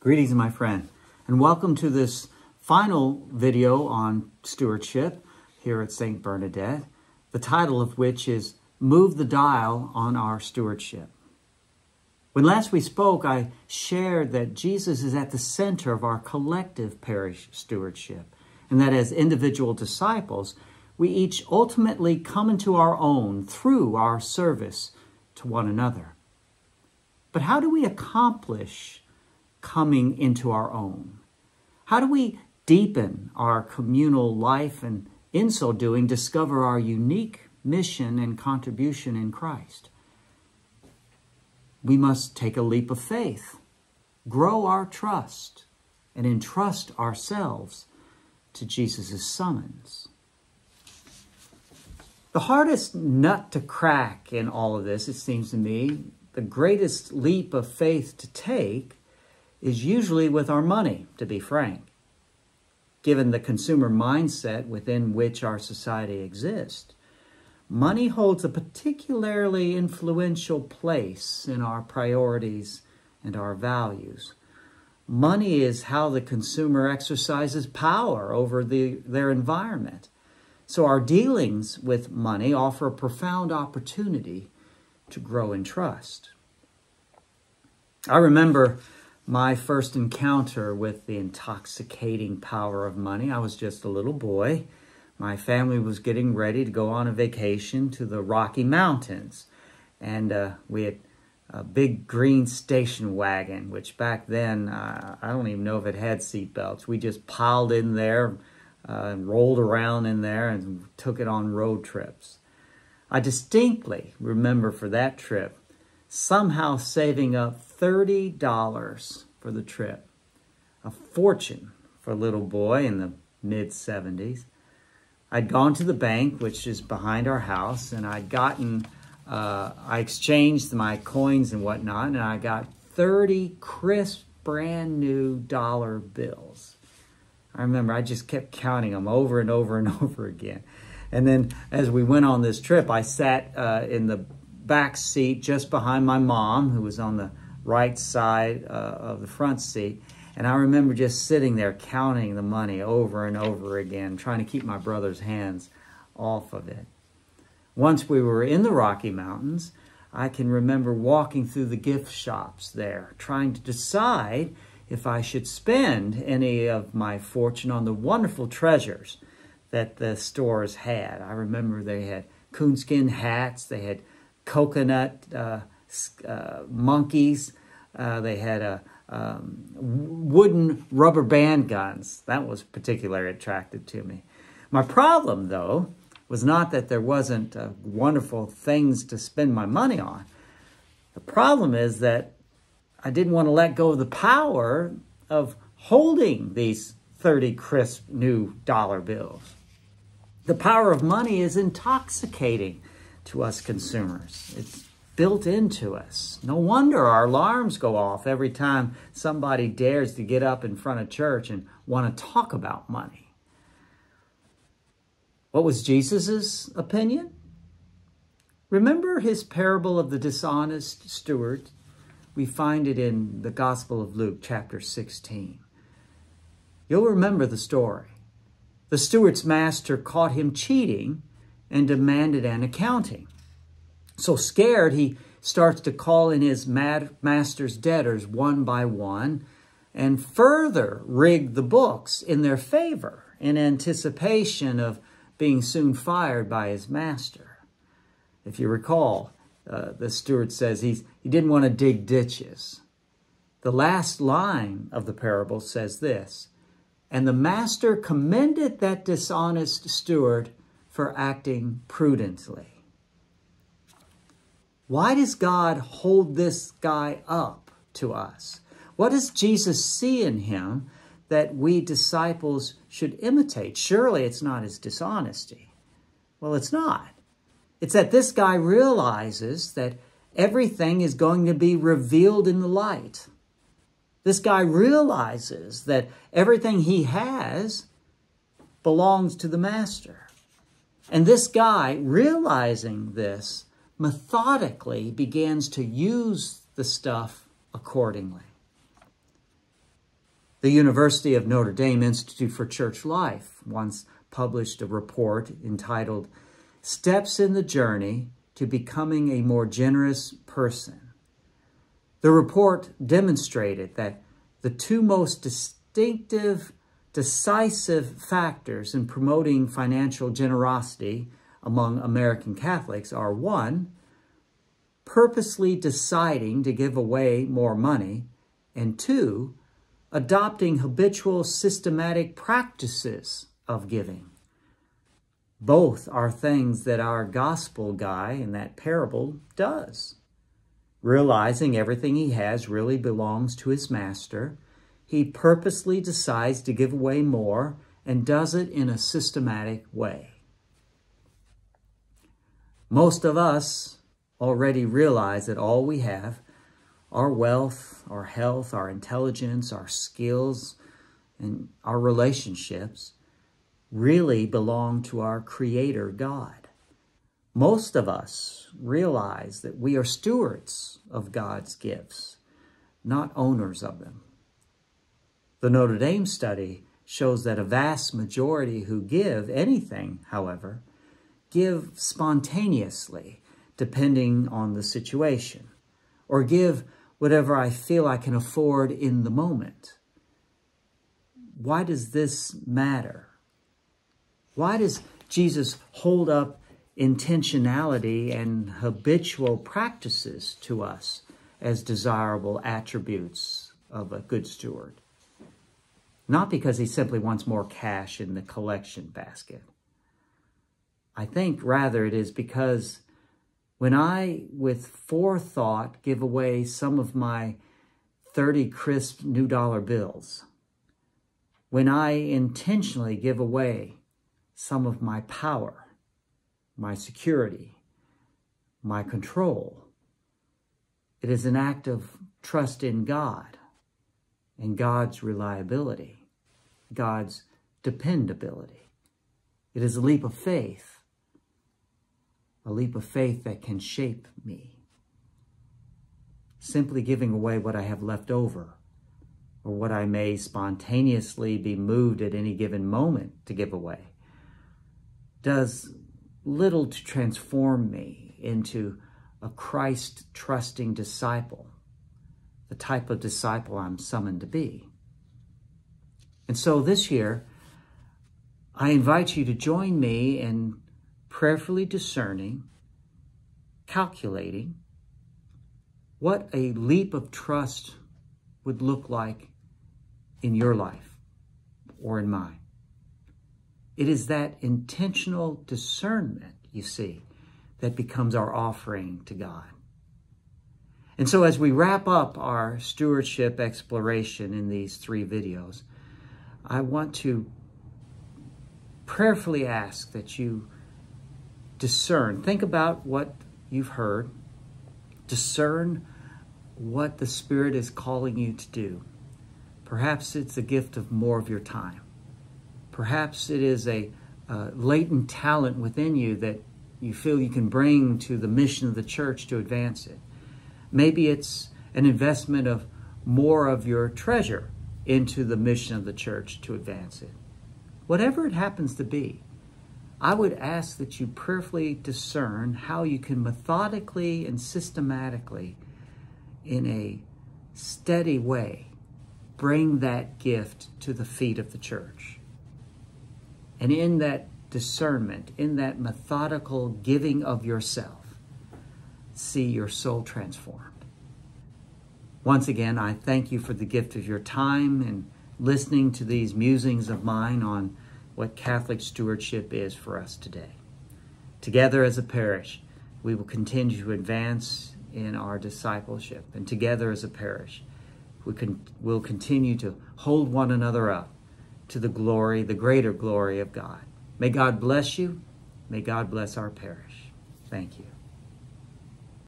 Greetings, my friend, and welcome to this final video on stewardship here at St. Bernadette, the title of which is Move the Dial on Our Stewardship. When last we spoke, I shared that Jesus is at the center of our collective parish stewardship, and that as individual disciples, we each ultimately come into our own through our service to one another. But how do we accomplish coming into our own? How do we deepen our communal life and in so doing discover our unique mission and contribution in Christ? We must take a leap of faith, grow our trust, and entrust ourselves to Jesus' summons. The hardest nut to crack in all of this, it seems to me, the greatest leap of faith to take is usually with our money, to be frank. Given the consumer mindset within which our society exists, money holds a particularly influential place in our priorities and our values. Money is how the consumer exercises power over their environment. So our dealings with money offer a profound opportunity to grow in trust. I remember my first encounter with the intoxicating power of money. I was just a little boy. My family was getting ready to go on a vacation to the Rocky Mountains. And we had a big green station wagon, which back then, I don't even know if it had seat belts. We just piled in there and rolled around in there and took it on road trips. I distinctly remember for that trip somehow saving up $30 for the trip. A fortune for a little boy in the mid-70s. I'd gone to the bank, which is behind our house, and I'd gotten, I exchanged my coins and whatnot, and I got 30 crisp, brand new dollar bills. I remember I just kept counting them over and over and over again. And then as we went on this trip, I sat in the back seat just behind my mom, who was on the right side of the front seat. And I remember just sitting there counting the money over and over again, trying to keep my brother's hands off of it. Once we were in the Rocky Mountains, I can remember walking through the gift shops there, trying to decide if I should spend any of my fortune on the wonderful treasures that the stores had. I remember they had coonskin hats, they had coconut monkeys, they had wooden rubber band guns. That was particularly attractive to me. My problem, though, was not that there wasn't wonderful things to spend my money on. The problem is that I didn't want to let go of the power of holding these 30 crisp new dollar bills. The power of money is intoxicating to us consumers. It's built into us. No wonder our alarms go off every time somebody dares to get up in front of church and want to talk about money. What was Jesus's opinion? Remember his parable of the dishonest steward? We find it in the Gospel of Luke, chapter 16. You'll remember the story. The steward's master caught him cheating and demanded an accounting. So scared, he starts to call in his master's debtors one by one and further rig the books in their favor in anticipation of being soon fired by his master. If you recall, the steward says he didn't want to dig ditches. The last line of the parable says this, "And the master commended that dishonest steward for acting prudently." Why does God hold this guy up to us? What does Jesus see in him that we disciples should imitate? Surely it's not his dishonesty. Well, it's not. It's that this guy realizes that everything is going to be revealed in the light. This guy realizes that everything he has belongs to the master. And this guy, realizing this, methodically begins to use the stuff accordingly. The University of Notre Dame Institute for Church Life once published a report entitled Steps in the Journey to Becoming a More Generous Person. The report demonstrated that the two most distinctive, decisive factors in promoting financial generosity among American Catholics are, one, purposely deciding to give away more money, and two, adopting habitual systematic practices of giving. Both are things that our gospel guy in that parable does. Realizing everything he has really belongs to his master, he purposely decides to give away more and does it in a systematic way. Most of us already realize that all we have, our wealth, our health, our intelligence, our skills, and our relationships really belong to our Creator God. Most of us realize that we are stewards of God's gifts, not owners of them. The Notre Dame study shows that a vast majority who give anything, however, give spontaneously, depending on the situation, or give whatever I feel I can afford in the moment. Why does this matter? Why does Jesus hold up intentionality and habitual practices to us as desirable attributes of a good steward? Not because he simply wants more cash in the collection basket. I think rather it is because when I, with forethought, give away some of my 30 crisp new dollar bills, when I intentionally give away some of my power, my security, my control, it is an act of trust in God and God's reliability, God's dependability. It is a leap of faith that can shape me. Simply giving away what I have left over, or what I may spontaneously be moved at any given moment to give away, does little to transform me into a Christ-trusting disciple, the type of disciple I'm summoned to be. And so this year, I invite you to join me in prayerfully discerning, calculating what a leap of trust would look like in your life or in mine. It is that intentional discernment, you see, that becomes our offering to God. And so as we wrap up our stewardship exploration in these 3 videos, I want to prayerfully ask that you discern. Think about what you've heard. Discern what the Spirit is calling you to do. Perhaps it's a gift of more of your time. Perhaps it is a latent talent within you that you feel you can bring to the mission of the church to advance it. Maybe it's an investment of more of your treasure into the mission of the church to advance it. Whatever it happens to be, I would ask that you prayerfully discern how you can methodically and systematically, in a steady way, bring that gift to the feet of the church. And in that discernment, in that methodical giving of yourself, see your soul transformed. Once again, I thank you for the gift of your time and listening to these musings of mine on what Catholic stewardship is for us today. Together as a parish, we will continue to advance in our discipleship. And together as a parish, we'll continue to hold one another up to the glory, the greater glory of God. May God bless you. May God bless our parish. Thank you.